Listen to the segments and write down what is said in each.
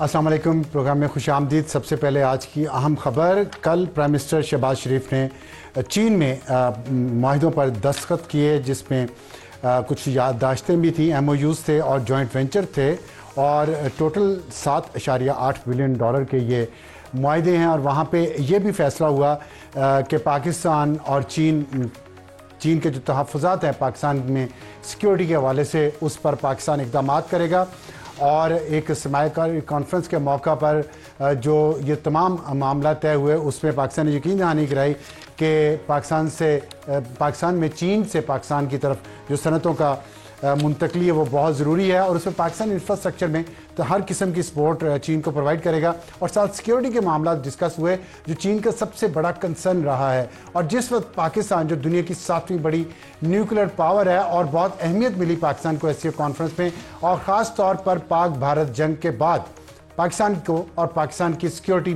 अस्सलाम वालेकुम। प्रोग्राम में खुशामदीद। सबसे पहले आज की अहम खबर, कल प्राइम मिनिस्टर शहबाज शरीफ ने चीन में माहिदों पर दस्तखत किए, जिसमें कुछ याददाश्तें भी थी, MOUs थे और जॉइंट वेंचर थे, और टोटल $7.8 बिलियन के ये मुआहदे हैं। और वहाँ पे ये भी फैसला हुआ कि पाकिस्तान और चीन के जो तहफ़्फ़ुज़ात हैं पाकिस्तान में सिक्योरिटी के हवाले से, उस पर पाकिस्तान इक़दाम करेगा। और एक सरमायाकारी कॉन्फ्रेंस के मौका पर जो ये तमाम मामला तय हुए, उसमें पाकिस्तान ने यकीन दहानी कराई कि पाकिस्तान में चीन से पाकिस्तान की तरफ जो सनतों का मुंतकली है वो बहुत ज़रूरी है, और उसमें पाकिस्तान इंफ्रास्ट्रक्चर में तो हर किस्म की सपोर्ट चीन को प्रोवाइड करेगा। और साथ सिक्योरिटी के मामला डिस्कस हुए, जो चीन का सबसे बड़ा कंसर्न रहा है। और जिस वक्त पाकिस्तान जो दुनिया की 7वीं बड़ी न्यूक्लियर पावर है, और बहुत अहमियत मिली पाकिस्तान को SCO कॉन्फ्रेंस में, और ख़ास तौर पर पाक भारत जंग के बाद पाकिस्तान को और पाकिस्तान की सिक्योरिटी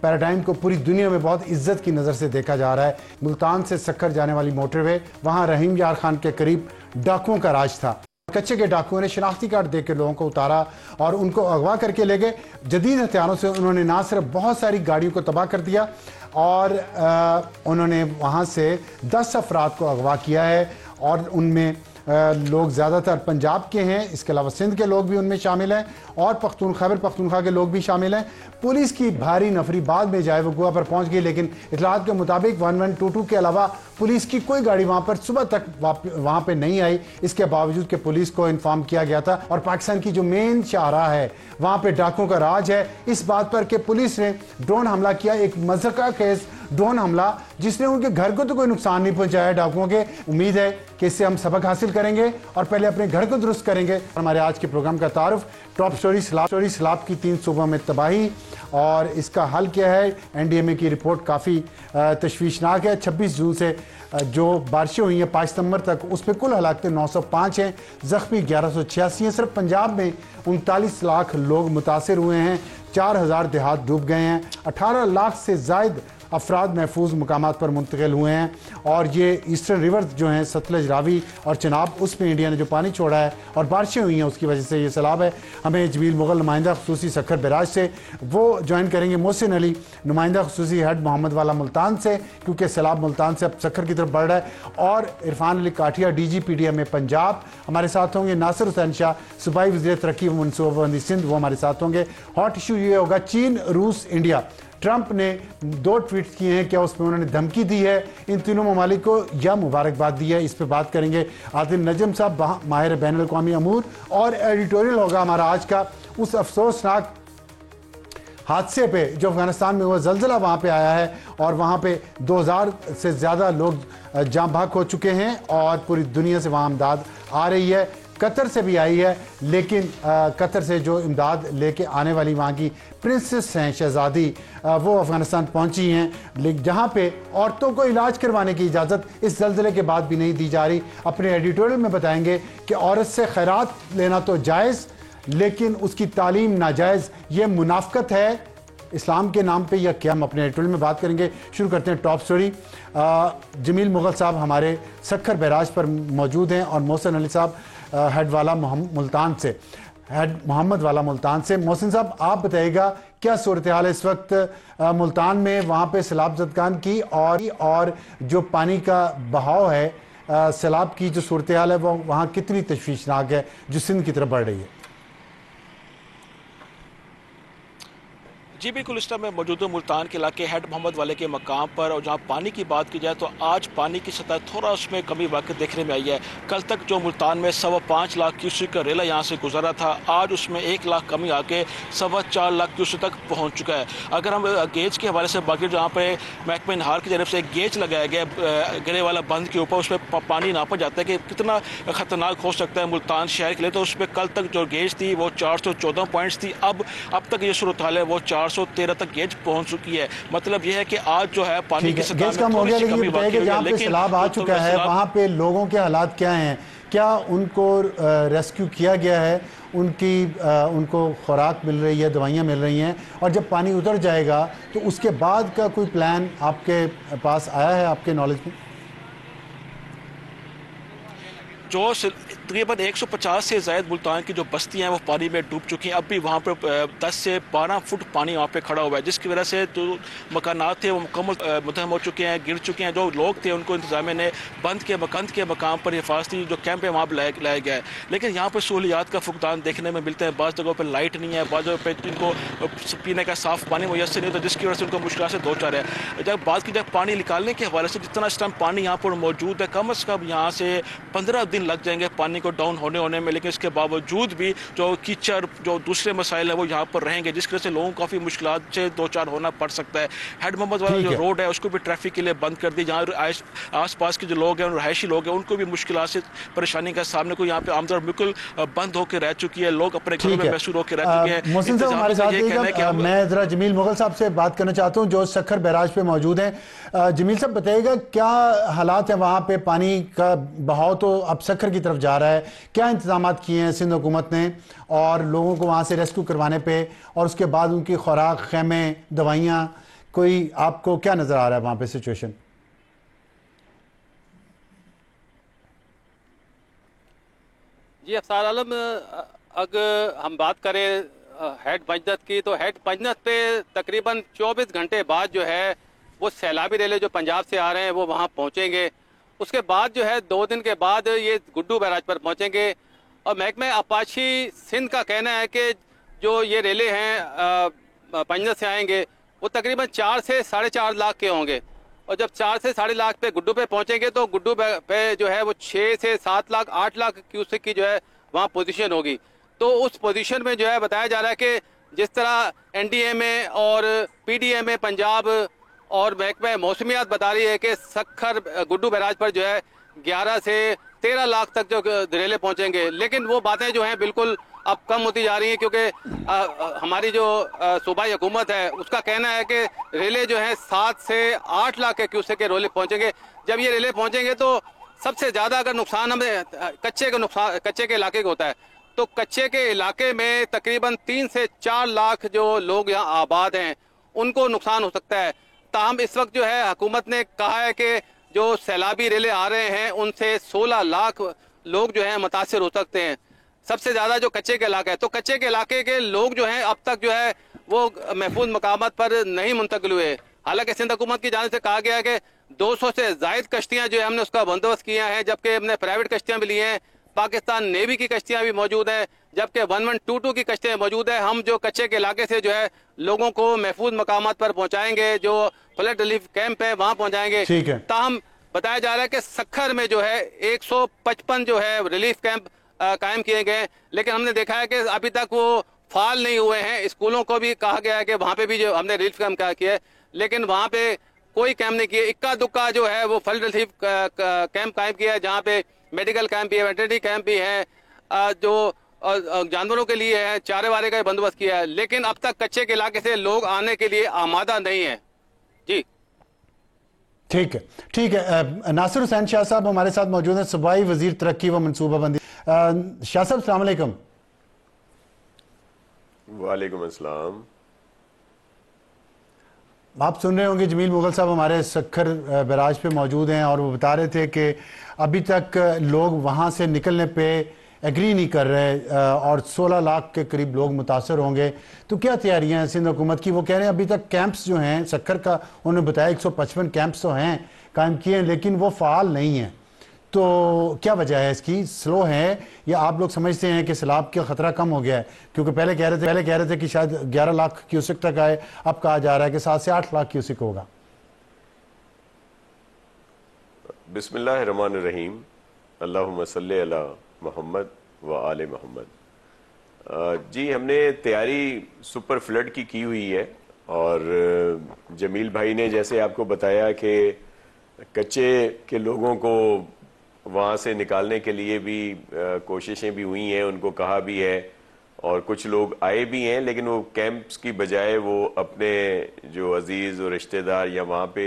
पैराडाइम को पूरी दुनिया में बहुत इज्जत की नज़र से देखा जा रहा है। मुल्तान से सक्खर जाने वाली मोटरवे, वहाँ रहीम यार खान के करीब डाकुओं का राज था। कच्चे के डाकुओं ने शनाख्ती कार्ड देकर लोगों को उतारा और उनको अगवा करके ले गए। जदीद हथियारों से उन्होंने ना सिर्फ बहुत सारी गाड़ियों को तबाह कर दिया, और उन्होंने वहाँ से 10 अफराद को अगवा किया है, और उनमें लोग ज़्यादातर पंजाब के हैं, इसके अलावा सिंध के लोग भी उनमें शामिल हैं, और खैबर पख्तूनख्वा के लोग भी शामिल हैं। पुलिस की भारी नफरी बाद में जाए वो गोवा पर पहुंच गई, लेकिन इतलात के मुताबिक 1122 के अलावा पुलिस की कोई गाड़ी वहां पर सुबह तक वहां पे नहीं आई। इसके बावजूद कि पुलिस को इन्फॉर्म किया गया था, और पाकिस्तान की जो मेन शाहराह है वहां पे डाकुओं का राज है, इस बात पर कि पुलिस ने ड्रोन हमला किया, एक मज़ाक़ा केस ड्रोन हमला, जिसने उनके घर को तो कोई नुकसान नहीं पहुंचाया डाकुओं के। उम्मीद है कि इससे हम सबक हासिल करेंगे और पहले अपने घर को दुरुस्त करेंगे। हमारे आज के प्रोग्राम का तारुफ, टॉप स्टोरी सैलाब की 3 सूबों में तबाही, और इसका हल क्या है। NDMA की रिपोर्ट काफ़ी तशवीशनाक है। 26 जून से जो बारिशें हुई हैं 5 सितंबर तक, उस पर कुल हलाकतें 905 हैं, ज़ख्मी 1186 हैं। सिर्फ पंजाब में 39 लाख लोग मुतासर हुए हैं, 4000 देहात डूब गए हैं, 18 लाख से ज़ायद अफराद महफूज मकामात पर मुंतकिल हुए हैं। और ये ईस्टर्न रिवर्स जो हैं, सतलज, रावी और चनाब, उसमें इंडिया ने जो पानी छोड़ा है और बारिशें हुई हैं, उसकी वजह से ये सैलाब है। हमें जमील मुगल नुमाइंदा खसूसी सक्खर बैराज से वो ज्वाइन करेंगे, मोहसिन अली नुमाइंदा खसूसी हेड मोहम्मद वाला मुल्तान से, क्योंकि सैलाब मुल्तान से अब सक्खर की तरफ बढ़ रहा है, और इरफान अली काठिया DG PDM पंजाब हमारे साथ होंगे। नासिर हुसैन शाह सूबाई वज़ीर तरक्की व मनसूबाबंदी सिंध, वो हमारे साथ होंगे। हॉट इशू ये होगा चीन, रूस, इंडिया। ट्रंप ने 2 ट्वीट्स किए हैं, क्या उसमें उन्होंने धमकी दी है इन तीनों ममालिक को या मुबारकबाद दी है, इस पर बात करेंगे। आदिल नजम साहब माहिर बैनुल अक़वामी अमूर, और एडिटोरियल होगा हमारा आज का उस अफसोसनाक हादसे पे जो अफगानिस्तान में हुआ ज़लज़ला, वहाँ पे आया है, और वहाँ पे 2000 से ज़्यादा लोग जाँ भाग हो चुके हैं, और पूरी दुनिया से वहाँ इमदाद आ रही है। कतर से भी आई है, लेकिन कतर से जो इमदाद लेके आने वाली वहाँ की प्रिंसेस हैं, शहजादी, वो अफ़गानिस्तान पहुँची हैं, लेकिन जहाँ पे औरतों को इलाज करवाने की इजाज़त इस ज़लज़ले के बाद भी नहीं दी जा रही। अपने एडिटोरियल में बताएंगे कि औरत से खैरात लेना तो जायज़, लेकिन उसकी तालीम नाजायज़, ये मुनाफ़क़त है इस्लाम के नाम पे या क्या, हम अपने एडिटोरियल में बात करेंगे। शुरू करते हैं टॉप स्टोरी। जमील मुगल साहब हमारे सक्खर बैराज पर मौजूद हैं, और मोहसिन अली साहब हेड वाला मुल्तान से, हेड मोहम्मद वाला मुल्तान से। मोहसिन साहब, आप बताइएगा क्या सूरत हाल है इस वक्त मुल्तान में, वहाँ पे सैलाब ज़दगान की, और जो पानी का बहाव है, सैलाब की जो सूरत हाल है वो वहाँ कितनी तशवीशनाक है जो सिंध की तरफ बढ़ रही है? जी बिल्कुल, इस टाइम मैं मौजूद हूँ मुल्तान के इलाके हेड मोहम्मद वाले के मकाम पर, और जहाँ पानी की बात की जाए तो आज पानी की सतह थोड़ा उसमें कमी वाक़ई देखने में आई है। कल तक जो मुल्तान में 5.25 लाख क्यूसेक का रेला यहाँ से गुजरा था, आज उसमें 1 लाख कमी आके 4.25 लाख क्यूसेक तक पहुँच चुका है। अगर हम गेज के हवाले से बाकी जहाँ पर महकमे नहार की तरफ से एक गेज लगाया गया गिरे वाला बंद के ऊपर, उस पर पानी नापा जाता है कि कितना ख़तरनाक हो सकता है मुल्तान शहर के लिए, तो उस पर कल तक जो गेज थी वो 414 पॉइंट्स थी। अब तक ये सूरत हाल है वो 413 तक गेज पहुंच चुकी है। मतलब यह है कि आज जो है पानी की सतह में थोड़ी सी कमी बाकी है, जहाँ पे सैलाब आ चुका है वहाँ पे लोगों के हालात क्या हैं? क्या उनको रेस्क्यू किया गया है? उनको खुराक मिल रही है, दवाइयाँ मिल रही हैं? और जब पानी उतर जाएगा तो उसके बाद का कोई प्लान आपके पास आया है, आपके नॉलेज में? तकरीबन 150 से ज़ायद मुल्तान की जो बस्तियां हैं वो पानी में डूब चुकी हैं। अब भी वहाँ पर 10 से 12 फुट पानी वहाँ पे खड़ा हुआ है, जिसकी वजह से जो मकानात थे वो मुकम्मल मुतहम हो चुके हैं, गिर चुके हैं। जो लोग थे उनको इंतजामिया ने बंद के मकाम पर हिफाजती जो कैंप है वहाँ पर लाया गया है। लेकिन यहाँ पर सहूलियात का फुकदान देखने में मिलते हैं। बाज़ जगहों पर लाइट नहीं है, बाज़ जगहों पर इनको पीने का साफ पानी मुयसर नहीं होता, जिसकी वजह से उनको मुश्किल से दो चार है। जब बात की जाए पानी निकालने के हवाले से, जितना इस टाइम पानी यहाँ पर मौजूद है, कम अज़ कम यहाँ से 15 दिन लग जाएंगे पानी को डाउन होने में। लेकिन इसके बावजूद भी जो कीचड़, जो दूसरे मसाइल है वो यहाँ पर रहेंगे, जिसकी वजह से लोगों को काफ़ी मुश्किल से दो चार होना पड़ सकता है। हेड मोहम्मद वाला जो रोड है उसको भी ट्रैफिक के लिए बंद कर दी। जहाँ आस पास के जो लोग हैं, रहायशी लोग हैं, उनको भी मुश्किल से परेशानी का सामने को यहाँ पे आमदर बिल्कुल बंद होकर रह चुकी है। लोग अपने घरों में महसूस होकर रह चुके हैं। मोहसिन साहब हमारे साथ, मैं जरा जमील मुगल साहब से बात करना चाहता हूँ जो सक्खर बैराज पे मौजूद हैं। जमील साहब बताइएगा क्या हालात है वहाँ पे? पानी का बहाव तो अब सक्खर की तरफ जा रहा है, क्या इंतजाम किए हैं सिंध हुकूमत ने और लोगों को वहाँ से रेस्क्यू करवाने पे, और उसके बाद उनकी खुराक, खेमे, दवाइयाँ, कोई आपको क्या नजर आ रहा है वहाँ पे सिचुएशन? जी अफसार आलम, अगर हम बात करें हेड पंजनत की, तो हेड पंजनत पे तकरीबन 24 घंटे बाद जो है वो सैलाबी रेले जो पंजाब से आ रहे हैं वो वहाँ पहुँचेंगे। उसके बाद जो है 2 दिन के बाद ये गुड्डू बैराज पर पहुँचेंगे। और महकमा आपाशी सिंध का कहना है कि जो ये रेले हैं पंजनत से आएंगे वो तकरीबन 4 से 4.5 लाख के होंगे। और जब 4 से 4.5 लाख पे गुड्डू पे पहुंचेंगे तो गुड्डू पे जो है वो 6 से 7 लाख 8 लाख क्यूसेक की जो है वहाँ पोजीशन होगी। तो उस पोजीशन में जो है बताया जा रहा है कि जिस तरह NDMA और PDMA पंजाब और महकमा मौसमियात बता रही है कि सक्खर गुड्डू बैराज पर जो है 11 से 13 लाख तक जो रेले पहुंचेंगे। लेकिन वो बातें जो हैं बिल्कुल अब कम होती जा रही है, क्योंकि हमारी जो सूबाई हुकूमत है उसका कहना है कि रेले जो है 7 से 8 लाख के क्यूसेक के रेले पहुंचेंगे। जब ये रेले पहुंचेंगे तो सबसे ज़्यादा अगर नुकसान हमें कच्चे के इलाके का होता है, तो कच्चे के इलाके में तकरीबन 3 से 4 लाख जो लोग यहाँ आबाद हैं उनको नुकसान हो सकता है। ताहम इस वक्त जो है हुकूमत ने कहा है कि जो सैलाबी रेले आ रहे हैं उनसे 16 लाख लोग जो हैं मुतासिर हो सकते हैं। सबसे ज़्यादा जो कच्चे के इलाका है, तो कच्चे के इलाके के लोग जो हैं अब तक जो है वो महफूज मकामात पर नहीं मुंतकिल हुए। हालांकि सिंध हुकूमत की जानिब से कहा गया है कि 200 से ज़ायद कश्तियाँ जो है हमने उसका बंदोबस्त किया है, जबकि हमने प्राइवेट कश्तियाँ भी ली हैं। पाकिस्तान नेवी की कश्तियाँ भी मौजूद हैं, जबकि 1122 की कश्तियाँ मौजूद है। हम जो कच्चे के इलाके से जो है लोगों को महफूज मकामात पर पहुँचाएंगे, जो फ्लड रिलीफ कैंप है वहाँ पहुँचाएंगे। ताहम बताया जा रहा है कि सक्खर में जो है 155 जो है रिलीफ कैंप कायम किए गए, लेकिन हमने देखा है कि अभी तक वो फाल नहीं हुए हैं। स्कूलों को भी कहा गया है कि वहाँ पे भी जो हमने रिलीफ कैंप किया है, लेकिन वहाँ पे कोई कैंप नहीं किए। इक्का दुक्का जो है वो फ्लड रिलीफ कैंप कायम किया है, जहाँ पे मेडिकल कैंप भी है, वेटरनरी कैंप भी है, जो जानवरों के लिए है, चारे वारे का बंदोबस्त किया है। लेकिन अब तक कच्चे के इलाके से लोग आने के लिए आमादा नहीं है। जी ठीक है। नासिर हुसैन शाह साहब हमारे साथ मौजूद हैं, सूबाई वजीर तरक्की व मनसूबाबंदी। शाह साहब अस्सलाम वालेकुम। वालेकुम अस्सलाम। आप सुन रहे होंगे जमील मुगल साहब हमारे सक्खर बैराज पे मौजूद हैं और वो बता रहे थे कि अभी तक लोग वहाँ से निकलने पे एग्री नहीं कर रहे और 16 लाख के करीब लोग मुतासर होंगे। तो क्या तैयारियां हैं सिंध हुकूमत की? वो कह रहे हैं अभी तक कैंप्स जो हैं सक्खर का, उन्होंने बताया 155 कैंप्स तो हैं कायम किए हैं, लेकिन वो फ़ाल नहीं हैं। तो क्या वजह है इसकी? स्लो है या आप लोग समझते हैं कि सैलाब का खतरा कम हो गया है? क्योंकि पहले कह रहे थे कि शायद 11 लाख क्यूसेक तक आए, अब कहा जा रहा है कि 7 से 8 लाख क्यूसेक होगा। बिस्मिल्लाहिर्रहमानिर्रहीम, अल्लाहुम्मा सल्ली अला मोहम्मद व आले मोहम्मद। जी हमने तैयारी सुपर फ्लड की हुई है, और जमील भाई ने जैसे आपको बताया कि कच्चे के लोगों को वहाँ से निकालने के लिए भी कोशिशें भी हुई हैं, उनको कहा भी है, और कुछ लोग आए भी हैं, लेकिन वो कैंप्स की बजाय वो अपने जो अजीज़ और रिश्तेदार या वहाँ पे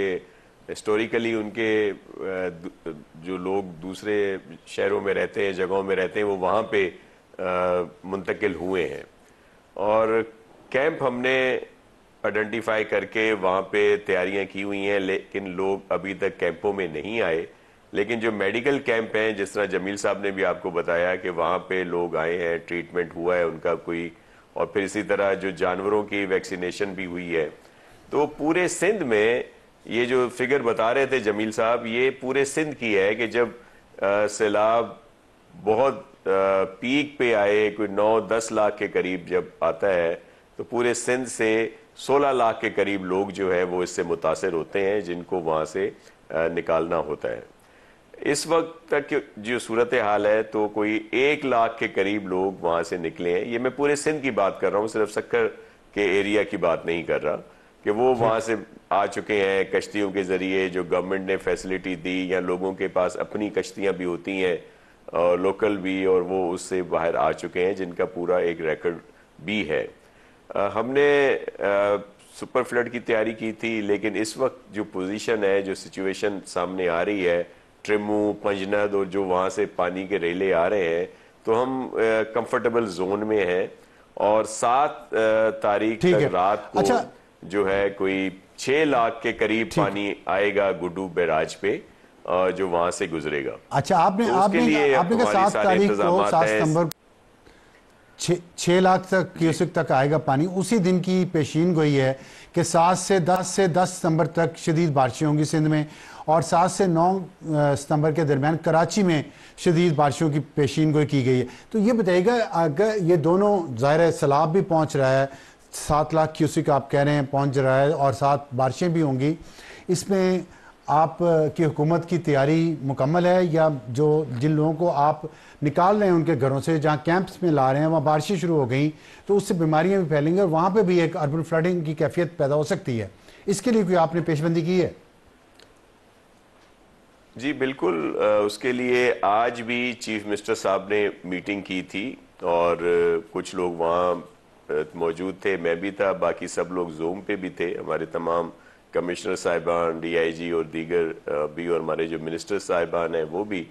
हिस्टोरिकली उनके जो लोग दूसरे शहरों में रहते हैं, जगहों में रहते हैं, वो वहाँ पे मुंतकिल हुए हैं। और कैंप हमने आइडेंटिफाई करके वहाँ पे तैयारियां की हुई हैं, लेकिन लोग अभी तक कैंपों में नहीं आए। लेकिन जो मेडिकल कैंप हैं, जिस तरह जमील साहब ने भी आपको बताया कि वहाँ पे लोग आए हैं, ट्रीटमेंट हुआ है उनका कोई, और फिर इसी तरह जो जानवरों की वैक्सीनेशन भी हुई है। तो पूरे सिंध में ये जो फिगर बता रहे थे जमील साहब, ये पूरे सिंध की है कि जब सैलाब बहुत पीक पे आए, कोई 9-10 लाख के करीब जब आता है, तो पूरे सिंध से 16 लाख के करीब लोग जो है वो इससे मुतासर होते हैं, जिनको वहाँ से निकालना होता है। इस वक्त तक जो सूरत हाल है, तो कोई 1 लाख के करीब लोग वहाँ से निकले हैं। ये मैं पूरे सिंध की बात कर रहा हूँ, सिर्फ सक्कर के एरिया की बात नहीं कर रहा, कि वो वहाँ से आ चुके हैं कश्तियों के ज़रिए, जो गवर्नमेंट ने फैसिलिटी दी, या लोगों के पास अपनी कश्तियाँ भी होती हैं और लोकल भी, और वो उससे बाहर आ चुके हैं, जिनका पूरा एक रिकॉर्ड भी है। हमने सुपर फ्लड की तैयारी की थी, लेकिन इस वक्त जो पोजीशन है, जो सिचुएशन सामने आ रही है, ट्रिमू, पंजनद और जो वहाँ से पानी के रेले आ रहे हैं, तो हम कंफर्टेबल जोन में हैं। और 7 तारीख तक रात को जो है कोई 6 लाख के करीब पानी आएगा गुड्डू बैराज पे, जो वहां से गुजरेगा। अच्छा, आपने कहा 7 तारीख को 7 सितंबर 6 लाख तक क्यूसेक तक आएगा पानी। उसी दिन की पेशीन गोई है कि 7 से 10 सितंबर तक शदीद बारिशें होंगी सिंध में, और 7 से 9 सितंबर के दरमियान कराची में शदीद बारिशों की पेशीन गोई की गई है। तो ये बताइएगा, अगर ये दोनों, ज़ाहिर है सैलाब भी पहुंच रहा है, 7 लाख क्यूसेक आप कह रहे हैं पहुंच रहा है, और 7 बारिशें भी होंगी, इसमें आप की हुकूमत की तैयारी मुकम्मल है, या जो जिन लोगों को आप निकाल रहे हैं उनके घरों से, जहां कैंप्स में ला रहे हैं, वहाँ बारिशें शुरू हो गई तो उससे बीमारियां भी फैलेंगी और वहाँ पे भी एक अर्बन फ्लडिंग की कैफियत पैदा हो सकती है। इसके लिए कोई आपने पेशबंदी की है? जी बिल्कुल, उसके लिए आज भी चीफ मिनिस्टर साहब ने मीटिंग की थी, और कुछ लोग वहाँ मौजूद थे, मैं भी था, बाकी सब लोग जूम पे भी थे, हमारे तमाम कमिश्नर साहिबान, डीआईजी और दीगर भी, और हमारे जो मिनिस्टर साहिबान हैं वो भी।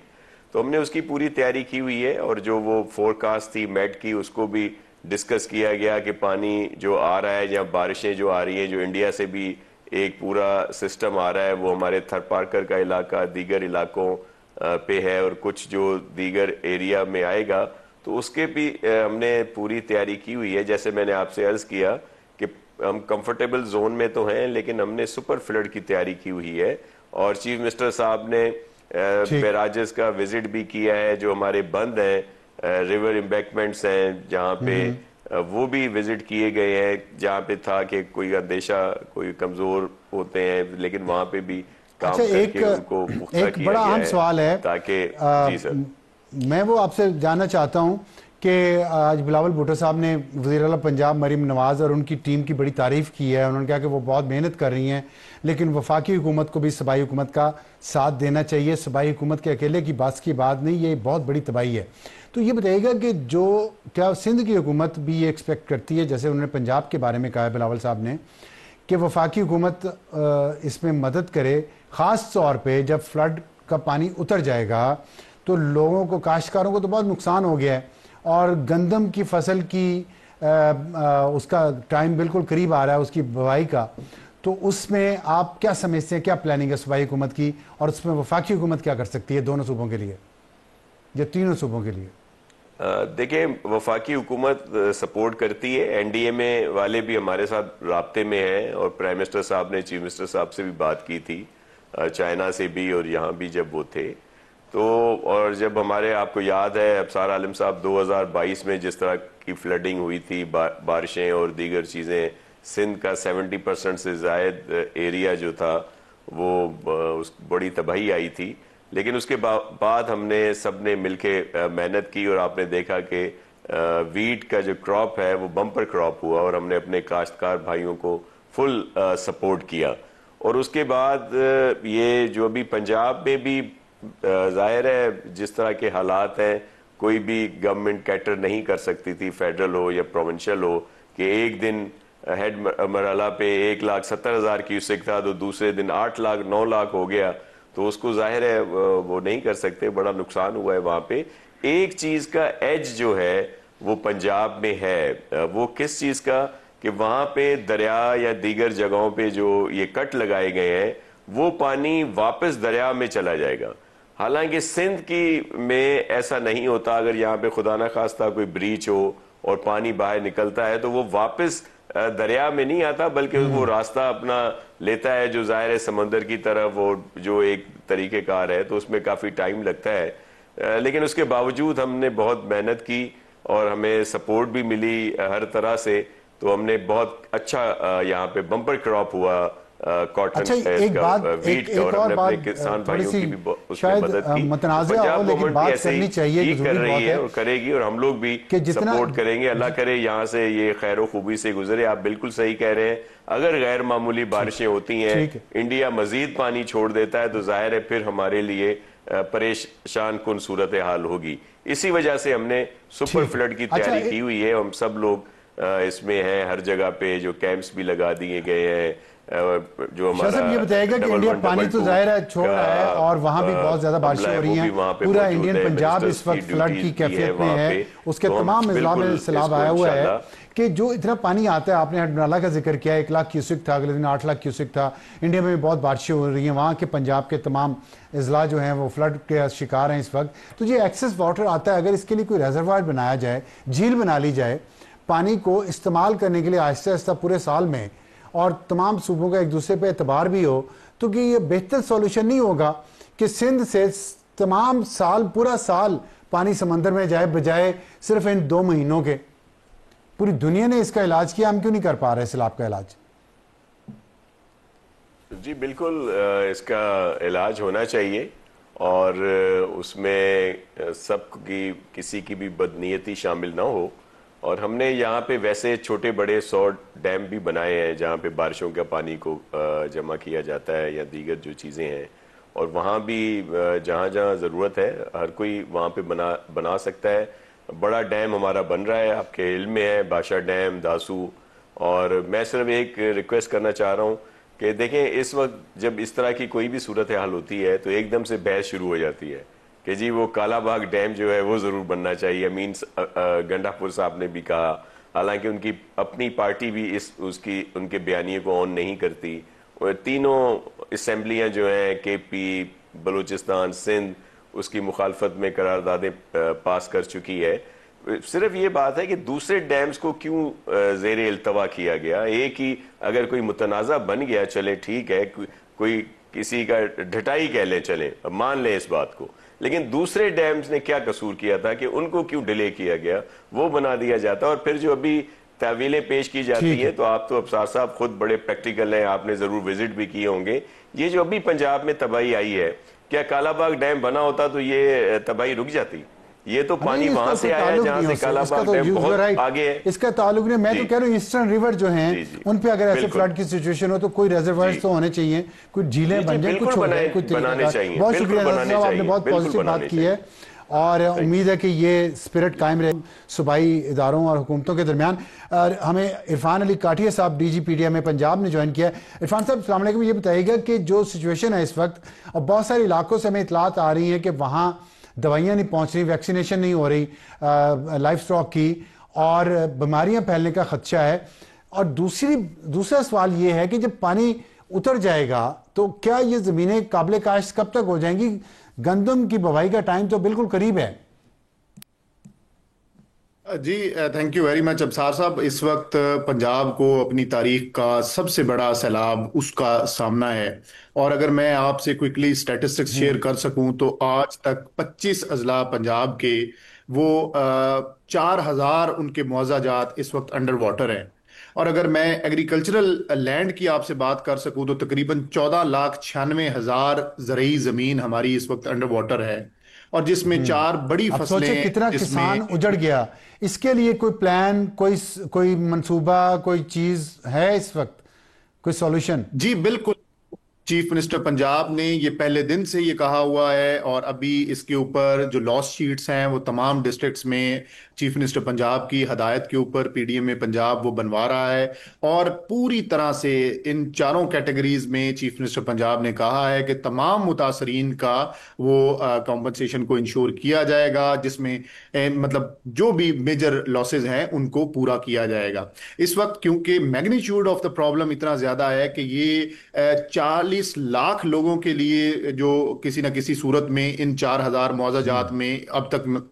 तो हमने उसकी पूरी तैयारी की हुई है, और जो वो फोरकास्ट थी मेट की, उसको भी डिस्कस किया गया कि पानी जो आ रहा है या बारिशें जो आ रही हैं, जो इंडिया से भी एक पूरा सिस्टम आ रहा है, वो हमारे थरपारकर का इलाका, दीगर इलाकों पे है, और कुछ जो दीगर एरिया में आएगा, तो उसके भी हमने पूरी तैयारी की हुई है। जैसे मैंने आपसे अर्ज किया कि हम कंफर्टेबल जोन में तो हैं, लेकिन हमने सुपर फ्लड की तैयारी की हुई है, और चीफ मिनिस्टर साहब ने बैराजेस का विजिट भी किया है, जो हमारे बंद हैं, रिवर एम्बैंकमेंट्स हैं जहाँ पे, वो भी विजिट किए गए हैं, जहाँ पे था कि कोई अंदेशा, कोई कमजोर होते हैं, लेकिन वहाँ पे भी काम करके उनको पुख्ता एक बड़ा अहम सवाल है, ताकि जी सर, मैं वो आपसे जानना चाहता हूँ कि आज बिलावल भुट्टो साहब ने वज़ीर आला पंजाब मरीम नवाज़ और उनकी टीम की बड़ी तारीफ़ की है। उन्होंने कहा कि वो बहुत मेहनत कर रही हैं, लेकिन वफाकी हुकूमत को भी सूबाई हुकूमत का साथ देना चाहिए। सूबाई हुकूमत के अकेले की बात की बात नहीं, ये बहुत बड़ी तबाही है। तो ये बताइएगा कि जो क्या सिंध की हुकूमत भी ये एक्सपेक्ट करती है, जैसे उन्होंने पंजाब के बारे में कहा है बिलावल साहब ने, कि वफाकी हुकूमत इसमें मदद करे, ख़ास तौर पर जब फ्लड का पानी उतर जाएगा तो लोगों को, काश्तकारों को तो बहुत नुकसान हो गया है, और गंदम की फसल की उसका टाइम बिल्कुल करीब आ रहा है, उसकी बुवाई का। तो उसमें आप क्या समझते हैं, क्या प्लानिंग है सूबाई हुकूमत की, और उसमें वफाकी हुकूमत क्या कर सकती है दोनों सूबों के लिए या तीनों सूबों के लिए? देखिए, वफाकी हुकूमत सपोर्ट करती है, एनडीएमए वाले भी हमारे साथ राब्ते में हैं, और प्राइम मिनिस्टर साहब ने चीफ मिनिस्टर साहब से भी बात की थी, चाइना से भी और यहाँ भी जब वो थे। तो और जब हमारे, आपको याद है अफसार आलम साहब 2022 में जिस तरह की फ्लडिंग हुई थी, बारिशें और दीगर चीज़ें, सिंध का 70% से ज़ायद एरिया जो था वो उस बड़ी तबाही आई थी। लेकिन उसके बाद हमने सब ने मिलके मेहनत की, और आपने देखा कि वीट का जो क्रॉप है वो बम्पर क्रॉप हुआ, और हमने अपने काश्तकार भाइयों को फुल सपोर्ट किया। और उसके बाद ये जो अभी पंजाब में भी जाहिर है जिस तरह के हालात हैं, कोई भी गवर्नमेंट कैटर नहीं कर सकती थी, फेडरल हो या प्रोविंशियल हो, कि एक दिन हेड मरहला पे 1,70,000 क्यूसेक था तो दूसरे दिन 8 लाख 9 लाख हो गया, तो उसको जाहिर है वो नहीं कर सकते, बड़ा नुकसान हुआ है वहाँ पे। एक चीज़ का एज जो है वो पंजाब में है, वो किस चीज़ का, कि वहाँ पे दरिया या दीगर जगहों पे जो ये कट लगाए गए हैं, वो पानी वापस दरिया में चला जाएगा। हालांकि सिंध की में ऐसा नहीं होता। अगर यहाँ पे खुदा ना खास्ता कोई ब्रीच हो और पानी बाहर निकलता है तो वो वापस दरिया में नहीं आता, बल्कि वो रास्ता अपना लेता है जो जाहिर है समंदर की तरफ, वो जो एक तरीक़ेकार है, तो उसमें काफ़ी टाइम लगता है। लेकिन उसके बावजूद हमने बहुत मेहनत की और हमें सपोर्ट भी मिली हर तरह से, तो हमने बहुत अच्छा यहाँ पे बम्पर क्रॉप हुआ कॉटन। अच्छा, एक बात, एक और बात किसान थोड़ी भाइयों सी की भी उसमें शायद मदद की। मुतनाज़िया हो, लेकिन बात करनी चाहिए, ही कर रही है है और करेगी, और हम लोग भी कि जितना सपोर्ट करेंगे। अल्लाह करे यहाँ से ये खैर खूबी से गुजरे। आप बिल्कुल सही कह रहे हैं, अगर गैर मामूली बारिशें होती हैं, इंडिया मजीद पानी छोड़ देता है, तो जाहिर है फिर हमारे लिए परेशान कुन सूरत हाल होगी। इसी वजह से हमने सुपर फ्लड की तैयारी की हुई है। हम सब लोग इसमें हैं, हर जगह पे जो कैंप्स भी लगा दिए गए हैं। जो हमारा ये बताएगा कि इंडिया पानी तो जाहिर है छोड़ रहा है और वहां भी बहुत ज्यादा बारिशें हो रही हैं, पूरा इंडियन पंजाब इस वक्त फ्लड की कैफियत में है। उसके तमाम अजला में सैलाब आया हुआ है कि जो इतना पानी आता है। आपने हडनाला का जिक्र किया, 1 लाख क्यूसिक था, अगले दिन 8 लाख क्यूसिक था। इंडिया में भी बहुत बारिशें हो रही हैं, वहाँ के पंजाब के तमाम अजला जो हैं वो फ्लड के शिकार हैं इस वक्त। तो ये एक्सेस वाटर आता है, अगर इसके लिए कोई रेजरवायर बनाया जाए, झील बना ली जाए, पानी को इस्तेमाल करने के लिए आहिस्ता आहिस्ता पूरे साल में, और तमाम सूबों का एक दूसरे पे एतबार भी हो, तो कि ये बेहतर सॉल्यूशन नहीं होगा कि सिंध से तमाम साल, पूरा साल पानी समंदर में जाए, बजाय सिर्फ इन 2 महीनों के। पूरी दुनिया ने इसका इलाज किया, हम क्यों नहीं कर पा रहे सैलाब का इलाज? जी बिल्कुल, इसका इलाज होना चाहिए और उसमें सबकी, किसी की भी बदनीयती शामिल ना हो। और हमने यहाँ पे वैसे छोटे बड़े 100 डैम भी बनाए हैं जहाँ पे बारिशों का पानी को जमा किया जाता है या दीगर जो चीज़ें हैं, और वहाँ भी जहाँ जहाँ ज़रूरत है हर कोई वहाँ पे बना सकता है। बड़ा डैम हमारा बन रहा है, आपके इल्म में है, बादशाह डैम, दासू। और मैं सिर्फ एक रिक्वेस्ट करना चाह रहा हूँ कि देखें, इस वक्त जब इस तरह की कोई भी सूरत हाल होती है तो एकदम से बहस शुरू हो जाती है कि जी वो कालाबाग डैम जो है वो जरूर बनना चाहिए। अमीन गंडापुर साहब ने भी कहा, हालांकि उनकी अपनी पार्टी भी उनके बयानिए को ऑन नहीं करती। और तीनों असम्बलियां जो हैं, केपी, बलूचिस्तान, सिंध, उसकी मुखालफत में करारदादें पास कर चुकी है। सिर्फ ये बात है कि दूसरे डैम्स को क्यों जेर इल्तवा किया गया। एक ही अगर कोई मुतनाज़ा बन गया, चले ठीक है, कोई किसी का ढटाई कह लें, चले मान लें इस बात को, लेकिन दूसरे डैम्स ने क्या कसूर किया था कि उनको क्यों डिले किया गया, वो बना दिया जाता। और फिर जो अभी तावीलें पेश की जाती है, तो आप तो अफसार साहब खुद बड़े प्रैक्टिकल हैं, आपने जरूर विजिट भी किए होंगे। ये जो अभी पंजाब में तबाही आई है, क्या कालाबाग डैम बना होता तो ये तबाही रुक जाती? ये तो पानी वहां से आया जहां से कालाबाग डैम बहुत आगे है। इसका ताल्लुक नहीं। मैं तो कह रहा हूँ ईस्टर्न रिवर जो हैं उन पे अगर ऐसे फ्लड की सिचुएशन हो तो कोई रिजर्वायर्स तो होने चाहिए, कुछ झीलें बन जाए, कुछ बनाने चाहिए। बहुत शुक्रिया साहब, आपने बहुत पॉजिटिव बात की है और उम्मीद है कि ये स्पिरिट कायम रहे सूबाई इदारों और हुकूमतों के दरमियान। हमें इरफान अली काठिया साहब DGPDM में पंजाब ने ज्वाइन किया है। इरफान साहब अस्सलाम वालेकुम, ये बताइएगा कि जो सिचुएशन है इस वक्त, और बहुत सारे इलाकों से हमें इतलात आ रही है कि वहाँ दवाइयाँ नहीं पहुँच रही, वैक्सीनेशन नहीं हो रही लाइफ स्टॉक की, और बीमारियाँ फैलने का खदशा है। और दूसरा सवाल ये है कि जब पानी उतर जाएगा तो क्या ये ज़मीनें काबिल काश्त कब तक हो जाएंगी? गंदम की बुवाई का टाइम तो बिल्कुल करीब है। जी थैंक यू वेरी मच अबसार साहब। इस वक्त पंजाब को अपनी तारीख का सबसे बड़ा सैलाब उसका सामना है, और अगर मैं आपसे क्विकली स्टैटिस्टिक्स शेयर कर सकूं तो आज तक 25 अजला पंजाब के वो 4000 उनके मुआवजा जात इस वक्त अंडर वाटर हैं। और अगर मैं एग्रीकल्चरल लैंड की आपसे बात कर सकूं तो तकरीबन 14,96,000 ज़रई ज़मीन हमारी इस वक्त अंडर वाटर है, और जिसमें 4 बड़ी फसलें। कितना किसान उजड़ गया, इसके लिए कोई प्लान, कोई मंसूबा, कोई चीज है इस वक्त, कोई सॉल्यूशन? जी बिल्कुल, चीफ मिनिस्टर पंजाब ने ये पहले दिन से ये कहा हुआ है, और अभी इसके ऊपर जो लॉस शीट्स हैं वो तमाम डिस्ट्रिक्ट्स में चीफ मिनिस्टर पंजाब की हदायत के ऊपर PDM में पंजाब वो बनवा रहा है। और पूरी तरह से इन चारों कैटेगरीज में चीफ मिनिस्टर पंजाब ने कहा है कि तमाम मुतासरीन का वो कॉम्पनसेशन को इंश्योर किया जाएगा, जिसमें मतलब जो भी मेजर लॉसेज हैं उनको पूरा किया जाएगा। इस वक्त क्योंकि मैग्नीट्यूड ऑफ द प्रॉब्लम इतना ज्यादा है कि ये 40 45 लाख लोगों के लिए जो किसी न किसी सूरत में इन 4,000 मुआवजा जात में अब तक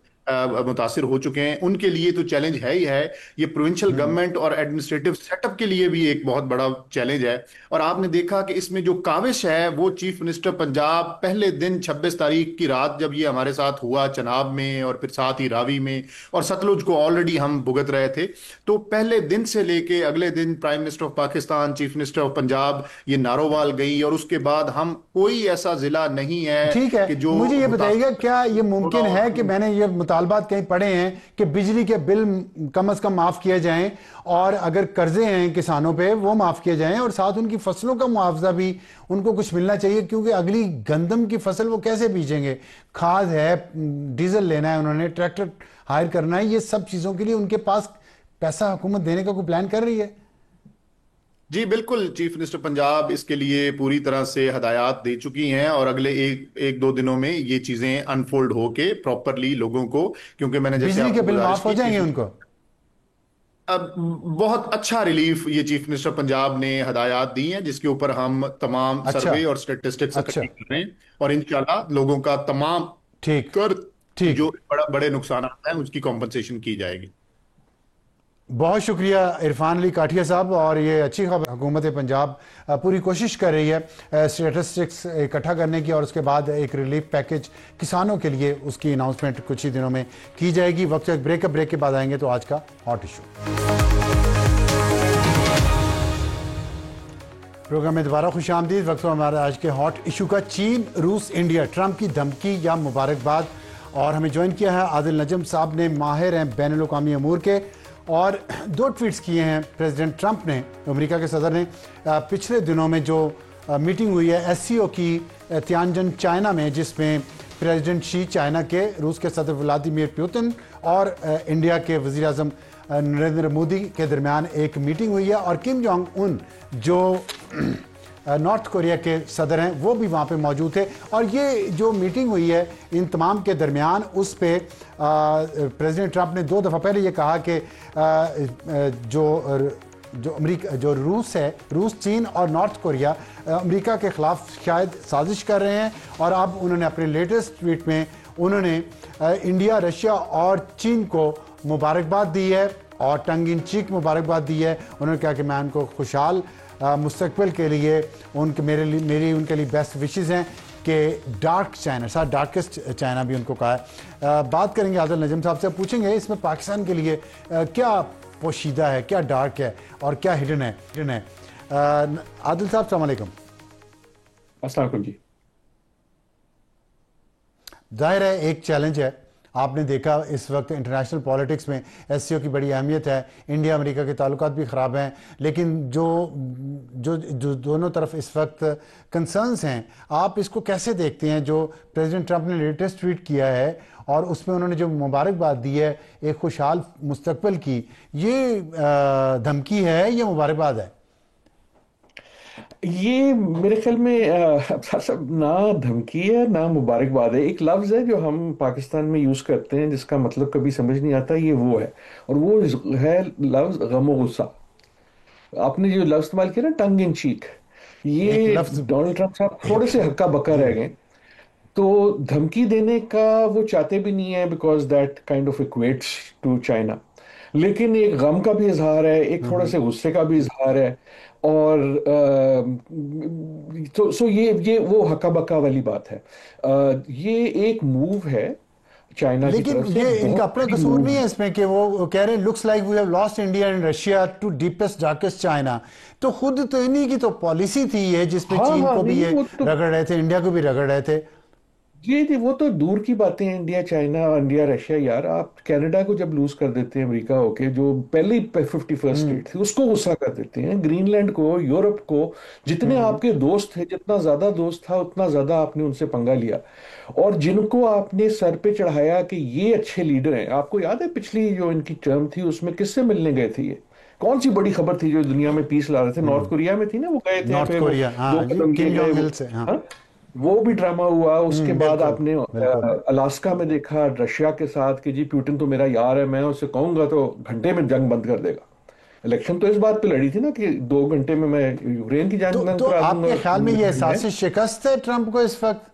मुतासिर हो चुके हैं, उनके लिए तो चैलेंज है ही है। ये प्रोविंशियल गवर्नमेंट और एडमिनिस्ट्रेटिव सेटअप के लिए भी एक बहुत बड़ा चैलेंज है। और आपने देखा कि इसमें जो काविश है वो चीफ मिनिस्टर पंजाब पहले दिन 26 तारीख की रात जब ये हमारे साथ हुआ चनाब में और फिर साथ ही रावी में, और सतलुज को ऑलरेडी हम भुगत रहे थे, तो पहले दिन से लेके अगले दिन prime minister of Pakistan, chief minister of Punjab ये नारोवाल गई, और उसके बाद हम कोई ऐसा जिला नहीं है। ठीक है, कि जो मुझे ये बताइएगा, क्या ये मुमकिन है कि मैंने ये मुतालबात कहीं पढ़े हैं कि बिजली के बिल कम से कम माफ किए जाएं, और अगर कर्जे हैं किसानों पे वो माफ किए जाएं, और साथ उनकी फसलों का मुआवजा भी उनको कुछ मिलना चाहिए, क्योंकि अगली गंदम की फसल वो कैसे बीजेंगे? खाद है, डीजल लेना है, उन्होंने ट्रैक्टर हायर करना है, ये सब चीजों के लिए उनके पास पैसा हुकूमत देने का कोई प्लान कर रही है? जी बिल्कुल, चीफ मिनिस्टर पंजाब इसके लिए पूरी तरह से हदायत दे चुकी हैं, और अगले एक दो दिनों में ये चीजें अनफोल्ड होके प्रॉपरली लोगों को, क्योंकि मैंने जैसे बिजली के बिल माफ हो जाएंगे उनको। अब बहुत अच्छा रिलीफ ये चीफ मिनिस्टर पंजाब ने हदायत दी हैं, जिसके ऊपर हम तमाम सर्वे और स्टेटिस्टिक्स इकट्ठी कर रहे हैं, और इंशाल्लाह लोगों का तमाम ठीक कर ठीक जो बड़े नुकसान हैं उसकी कॉम्पनसेशन की जाएगी। बहुत शुक्रिया इरफान अली काठिया साहब। और ये अच्छी खबर, हुकूमत पंजाब पूरी कोशिश कर रही है स्टेटिस्टिक्स इकट्ठा करने की, और उसके बाद एक रिलीफ पैकेज किसानों के लिए उसकी अनाउंसमेंट कुछ ही दिनों में की जाएगी। वक्त एक ब्रेक के बाद आएंगे तो आज का हॉट इशू प्रोग्राम में दोबारा खुश आमदीद। वक्त हमारा आज के हॉट इशू का चीन, रूस, इंडिया, ट्रंप की धमकी या मुबारकबाद। और हमें ज्वाइन किया है आदिल नजम साहब ने, माहिर हैं बैनुल अक़वामी अमूर के, और 2 ट्वीट्स किए हैं प्रेसिडेंट ट्रंप ने, अमेरिका के सदर ने, पिछले दिनों में जो मीटिंग हुई है एससीओ की तियानजन चाइना में, जिसमें प्रेसिडेंट शी चाइना के, रूस के सदर व्लादिमीर पुतिन और इंडिया के वज़ीर आज़म नरेंद्र मोदी के दरमियान एक मीटिंग हुई है, और किम जोंग उन जो नॉर्थ कोरिया के सदर हैं वो भी वहाँ पे मौजूद थे। और ये जो मीटिंग हुई है इन तमाम के दरमियान, उस पे प्रेसिडेंट ट्रंप ने 2 दफ़ा पहले ये कहा कि जो अमेरिका, जो रूस है, रूस, चीन और नॉर्थ कोरिया अमेरिका के ख़िलाफ़ शायद साजिश कर रहे हैं। और अब उन्होंने अपने लेटेस्ट ट्वीट में उन्होंने इंडिया, रशिया और चीन को मुबारकबाद दी है, और टंग इन चीक मुबारकबाद दी है। उन्होंने कहा कि मैं उनको खुशहाल मुस्तकबिल के लिए मेरी उनके लिए बेस्ट विशेज़ हैं, कि डार्क चाइना, साथ डार्केस्ट चाइना भी उनको कहा है। बात करेंगे आदिल नजम साहब से, पूछेंगे इसमें पाकिस्तान के लिए क्या पोशीदा है, क्या डार्क है और क्या हिडन है। आदिल साहब अस्सलाम वालेकुम। अस्सलाम वालेकुम जी। जाहिर है एक चैलेंज है, आपने देखा इस वक्त इंटरनेशनल पॉलिटिक्स में एससीओ की बड़ी अहमियत है, इंडिया अमेरिका के ताल्लुकात भी ख़राब हैं, लेकिन जो जो जो दोनों तरफ इस वक्त कंसर्न्स हैं, आप इसको कैसे देखते हैं? जो प्रेसिडेंट ट्रंप ने लेटेस्ट ट्वीट किया है और उसमें उन्होंने जो मुबारकबाद दी है एक खुशहाल मुस्तकबिल की, ये धमकी है या मुबारकबाद है? ये मेरे ख्याल में सब ना धमकी है ना मुबारकबाद है। एक लफ्ज़ है जो हम पाकिस्तान में यूज़ करते हैं जिसका मतलब कभी समझ नहीं आता, ये वो है, और वो है लफ्ज़ गम और गुस्सा। आपने जो लफ्ज़ इस्तेमाल किया ना, टंग इन चीक, ये डोनाल्ड ट्रंप साहब थोड़े से हक्का बक्का रह गए। तो धमकी देने का वो चाहते भी नहीं है, because that kind of equates to China, लेकिन एक गम का भी इजहार है, एक थोड़ा से गुस्से का भी इजहार है, और तो ये वो हक्का बक्का वाली बात है। ये एक मूव है चाइना की तरफ से। लेकिन ये इनका अपना कसूर नहीं है इसमें कि वो कह रहे हैं looks like we have lost India and Russia to deepest darkest China. तो खुद तो इन्हीं की तो पॉलिसी थी ये, जिसपे चीन को भी ये रगड़ रहे थे, इंडिया को भी रगड़ रहे थे। जी वो तो दूर की बातें हैं, इंडिया चाइना, इंडिया रशिया। यार आप कनाडा को जब लूज कर देते हैं अमेरिका होके, जो पहली 51st स्टेट थी, उसको गुस्सा कर देते हैं। ग्रीनलैंड को, यूरोप को, जितने आपके दोस्त थे, जितना ज्यादा दोस्त था उतना ज्यादा आपने उनसे पंगा लिया, और जिनको आपने सर पे चढ़ाया कि ये अच्छे लीडर हैं। आपको याद है पिछली जो इनकी टर्म थी उसमें किससे मिलने गए थे? ये कौन सी बड़ी खबर थी जो दुनिया में पीस ला रहे थे? नॉर्थ कोरिया में थी ना, वो गए थे north Korea, Kim Jong Il से, वो भी ड्रामा हुआ। उसके बाद आपने अलास्का में देखा रशिया के साथ कि जी पुतिन तो मेरा यार है, मैं उससे कहूंगा तो घंटे में जंग बंद कर देगा। इलेक्शन तो इस बात पे लड़ी थी ना कि 2 घंटे में मैं यूक्रेन की जांच तो करा दूंगा। आपके ख्याल में ये एहसास शिकस्त है ट्रंप को इस वक्त?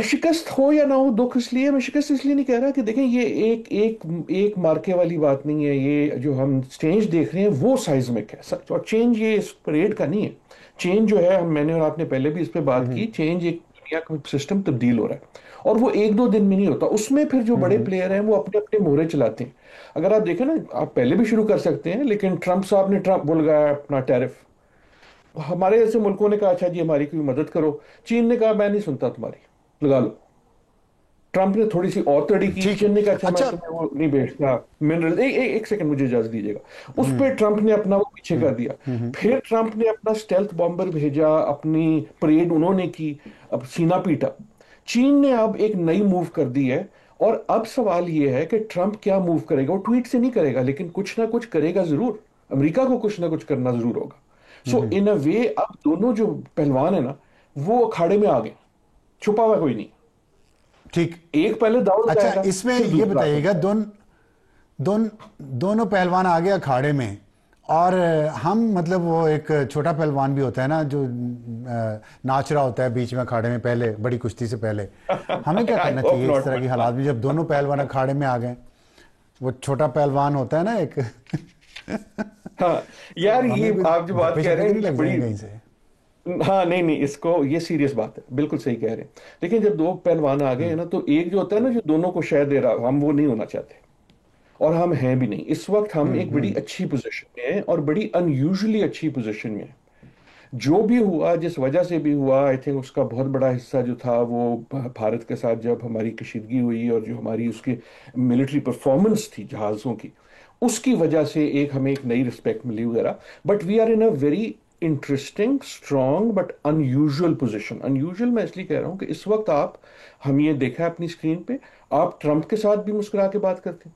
शिकस्त हो या ना हो, दुख इसलिए, मैं शिकस्त इसलिए नहीं कह रहा कि देखें ये एक मार्के वाली बात नहीं है। ये जो हम चेंज देख रहे हैं वो साइज्मिक है, और चेंज ये इस परेड का नहीं है। चेंज जो है, मैंने और आपने पहले भी इस पे बात की, चेंज एक दुनिया का सिस्टम तब्दील हो रहा है और वो 1-2 दिन में नहीं होता। उसमें फिर जो बड़े प्लेयर हैं वो अपने अपने मोहरे चलाते हैं। अगर आप देखें ना, आप पहले भी शुरू कर सकते हैं, लेकिन ट्रंप साहब ने बोल गया अपना टैरिफ, हमारे जैसे मुल्कों ने कहा अच्छा जी हमारी कोई मदद करो, चीन ने कहा मैं नहीं सुनता तुम्हारी, लगा लो। ट्रंप ने थोड़ी सी और तड़ी की, चीन ने कहा अच्छा मैं तुम्हें वो नहीं बेचता मिनरल। एक सेकंड मुझे इजाजत दीजिएगा। उस पर ट्रंप ने अपना वो पीछे कर दिया। फिर ट्रंप ने अपना स्टेल्थ बॉम्बर भेजा, अपनी परेड उन्होंने की, अब सीना पीटा। चीन ने अब एक नई मूव कर दी है, और अब सवाल यह है कि ट्रंप क्या मूव करेगा। वो ट्वीट से नहीं करेगा, लेकिन कुछ ना कुछ करेगा जरूर। अमेरिका को कुछ ना कुछ करना जरूर होगा। सो इन अ वे अब दोनों जो पहलवान है ना, वो अखाड़े में आ गए, छुपा हुआ कोई नहीं। ठीक, एक पहले दाऊद अच्छा उठाएगा, इसमें फिर ये दूसरा। बताइएगा, दोनों पहलवान आ गए अखाड़े में, और हम मतलब वो एक छोटा पहलवान भी होता है ना जो नाच रहा होता है बीच में अखाड़े में, पहले बड़ी कुश्ती से पहले। हमें क्या करना चाहिए इस तरह की हालात में जब दोनों पहलवान अखाड़े में आ गए? वो छोटा पहलवान होता है ना एक हाँ यार, ये आप जो बात कह रहे हैं लग बड़ी, कहीं से। हाँ नहीं, इसको ये सीरियस बात है, बिल्कुल सही कह रहे हैं। लेकिन जब 2 पहलवान आ गए हैं ना, तो एक जो होता है ना जो दोनों को शय दे रहा, हम वो नहीं होना चाहते, और हम हैं भी नहीं। इस वक्त हम एक बड़ी अच्छी पोजीशन में हैं, और बड़ी अनयूजुअली अच्छी पोजीशन में हैं। जो भी हुआ, जिस वजह से भी हुआ, आई थिंक उसका बहुत बड़ा हिस्सा जो था वो भारत के साथ जब हमारी कशीदगी हुई, और जो हमारी उसकी मिलिट्री परफॉर्मेंस थी जहाज़ों की, उसकी वजह से हमें एक नई रिस्पेक्ट मिली वगैरह। But we are in a very interesting, strong but unusual position. Unusual मैं इसलिए कह रहा हूं कि इस वक्त हम ये देखा है अपनी स्क्रीन पे, आप ट्रंप के साथ भी मुस्कुरा के बात करते हैं,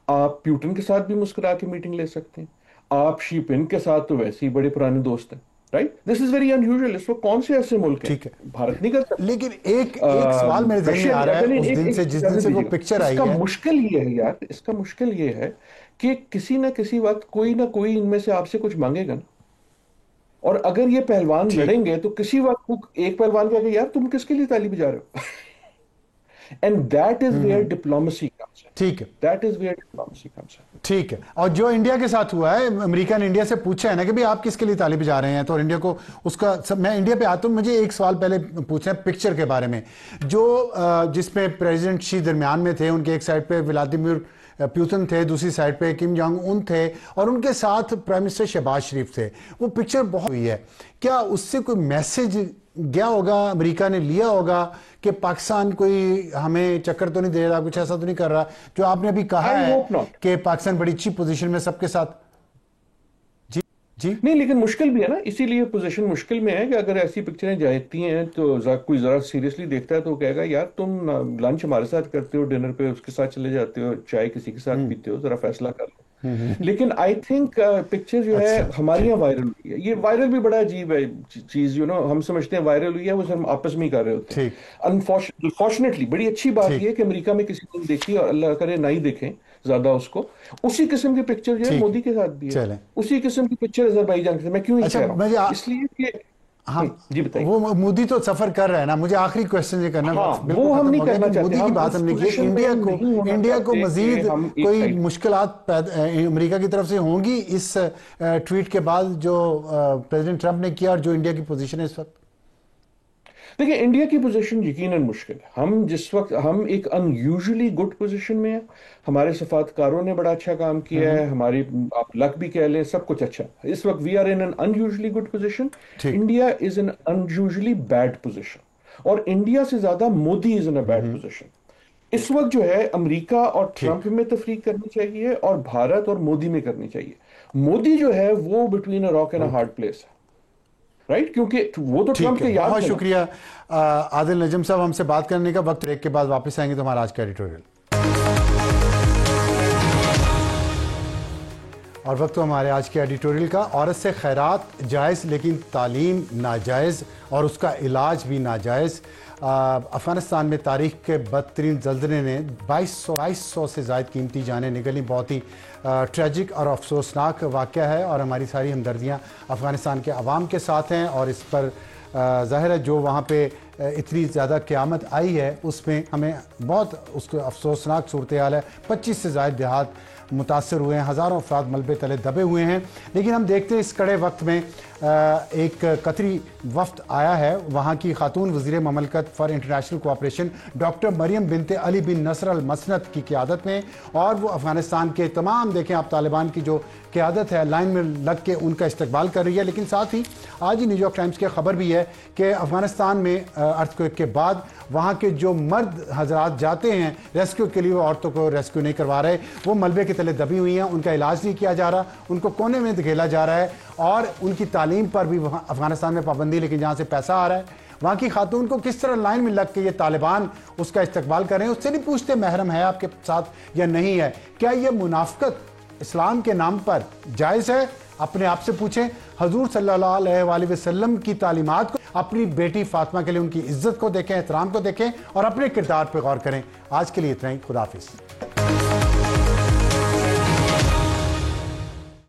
आप प्यूटन के साथ भी मुस्कुरा के मीटिंग ले सकते हैं, आप शी पिन के साथ तो वैसे ही बड़े पुराने दोस्त हैं, right? This is very unusual. इस वक्त कौन से ऐसे मुल्क हैं, ठीक है, भारत नहीं कर सकता। लेकिन एक सवाल मेरे ध्यान में आ रहा है, उस दिन से जिस दिन से वो पिक्चर आई इसका है, मुश्किल ये है यार, इसका मुश्किल ये है कि किसी ना किसी वक्त कोई ना कोई इनमें से आपसे कुछ मांगेगा ना, और अगर ये पहलवान लड़ेंगे तो किसी वक्त एक पहलवान कहेगा यार तुम किसके लिए ताली बजा रहे हो? And that is where diplomacy comes in. ठीक है, that is where diplomacy comes in. ठीक है। और जो इंडिया के साथ हुआ है, अमेरिका ने इंडिया से पूछा है ना कि भाई आप किसके लिए ताली बजा रहे हैं, तो इंडिया को उसका मैं इंडिया पे आता हूं, मुझे एक सवाल पहले पूछना है पिक्चर के बारे में, जो जिसमें प्रेसिडेंट शी दरमियान में थे, उनके एक साइड पे व्लादिमीर पुतिन थे, दूसरी साइड पे किम जोंग उन थे, और उनके साथ प्राइम मिनिस्टर शहबाज शरीफ थे। वो पिक्चर बहुत हुई है, क्या उससे कोई मैसेज गया होगा, अमेरिका ने लिया होगा कि पाकिस्तान कोई हमें चक्कर तो नहीं दे रहा, कुछ ऐसा तो नहीं कर रहा, जो आपने अभी कहा है कि पाकिस्तान बड़ी अच्छी पोजीशन में सबके साथ? जी नहीं, लेकिन मुश्किल भी है ना, इसीलिए पोजीशन मुश्किल में है कि अगर ऐसी पिक्चरें जाती हैं तो कोई जरा सीरियसली देखता है तो कहेगा यार तुम लंच हमारे साथ करते हो, डिनर पे उसके साथ चले जाते हो, चाय किसी के साथ पीते हो, जरा फैसला कर लो। लेकिन आई थिंक पिक्चर जो है हमारे यहाँ वायरल हुई है। ये वायरल भी बड़ा अजीब है चीज, हम समझते हैं वायरल हुई है, वो हम आपस में ही कर रहे होते हैं। अनफॉर्चुनेटली बड़ी अच्छी बात यह है कि अमेरिका में किसी ने देखी, और अल्लाह करे ना ही देखें ज्यादा उसको। उसी किस्म की पिक्चर जो है मोदी के साथ भी है, उसी किस्म की पिक्चर अजरबैजान के साथ। मैं क्यों कह रहा हूं, इसलिए कि हाँ जी बताइए। वो मोदी तो सफर कर रहा है ना, मुझे आखिरी क्वेश्चन ये करना, हाँ, वो हम नहीं करना चाहते। मोदी की बात हमने की, इंडिया को मजीद कोई मुश्किलात अमेरिका की तरफ से होंगी इस ट्वीट के बाद जो प्रेसिडेंट ट्रंप ने किया, और जो इंडिया की पोजीशन है इस वक्त? देखिए, इंडिया की पोजीशन यकीनन मुश्किल है। हम एक अनयूजुअली गुड पोजीशन में है, हमारे सफारतकारों ने बड़ा अच्छा काम किया है, हमारी आप लक भी कह लें, सब कुछ अच्छा। इस वक्त we are in an unusually good position, India is in unusually bad position, और इंडिया से ज्यादा Modi is in a bad position. इस वक्त जो है अमेरिका और ट्रंप में तफरीक करनी चाहिए, और भारत और मोदी में करनी चाहिए। मोदी जो है वो between a rock and a hard place है, राइट? क्योंकि वो तो ट्रंप के याद। बहुत शुक्रिया आदिल नजम साहब, हमसे बात करने का। वक्त ब्रेक के बाद वापस आएंगे तो हमारा आज का एडिटोरियल। और वक्त तो हमारे आज के एडिटोरियल का। औरत से खैरात जायज़ लेकिन तालीम नाजायज़ और उसका इलाज भी नाजायज़। अफ़गानिस्तान में तारीख़ के बदतरीन ज़ल्ज़ले ने 2200 से ज़ायद कीमती जानें निकली। बहुत ही ट्रेजिक और अफसोसनाक वाक़या है और हमारी सारी हमदर्दियाँ अफ़गानिस्तान के अवाम के साथ हैं। और इस पर ज़ाहिर है जो वहाँ पे इतनी ज़्यादा क़यामत आई है उसमें हमें बहुत उसको अफसोसनाक सूरत हाल है। 25 से ज़ायद देहात मुतासर हुए हैं, हज़ारों अफराद मलबे तले दबे हुए हैं। लेकिन हम देखते हैं इस कड़े वक्त में एक कतरी वफ्द आया है। वहाँ की खातून वज़ीर ममलकत for international cooperation doctor Maryam binte Ali bin Nasser Al Misnad की क़यादत में, और वो अफ़गानिस्तान के तमाम देखें आप तालिबान की जो क़यादत है लाइन में लग के उनका इस्तकबाल कर रही है। लेकिन साथ ही आज ही न्यूयॉर्क टाइम्स की खबर भी है कि अफ़गानिस्तान में अर्थक्वेक के बाद वहाँ के जो मर्द हजरात जाते हैं रेस्क्यू के लिए, वो औरतों को रेस्क्यू नहीं करवा रहे, वो मलबे के तले दबी हुई हैं, उनका इलाज नहीं किया जा रहा, उनको कोने में धकेला जा रहा है। और उनकी तालीम पर भी वहाँ अफ़गानिस्तान में पाबंदी, लेकिन जहाँ से पैसा आ रहा है वहाँ की खातून को किस तरह लाइन में लग के ये तालिबान उसका इस्तकबाल कर रहे हैं। उससे नहीं पूछते महरम है आपके साथ या नहीं है। क्या ये मुनाफ़िक़त इस्लाम के नाम पर जायज़ है? अपने आप से पूछें। हजूर सल्लल्लाहु अलैहि वसल्लम की तालीमात को, अपनी बेटी फातिमा के लिए उनकी इज्जत को देखें, एहतराम को देखें और अपने किरदार पर गौर करें। आज के लिए इतना ही। खुदा हाफिज़।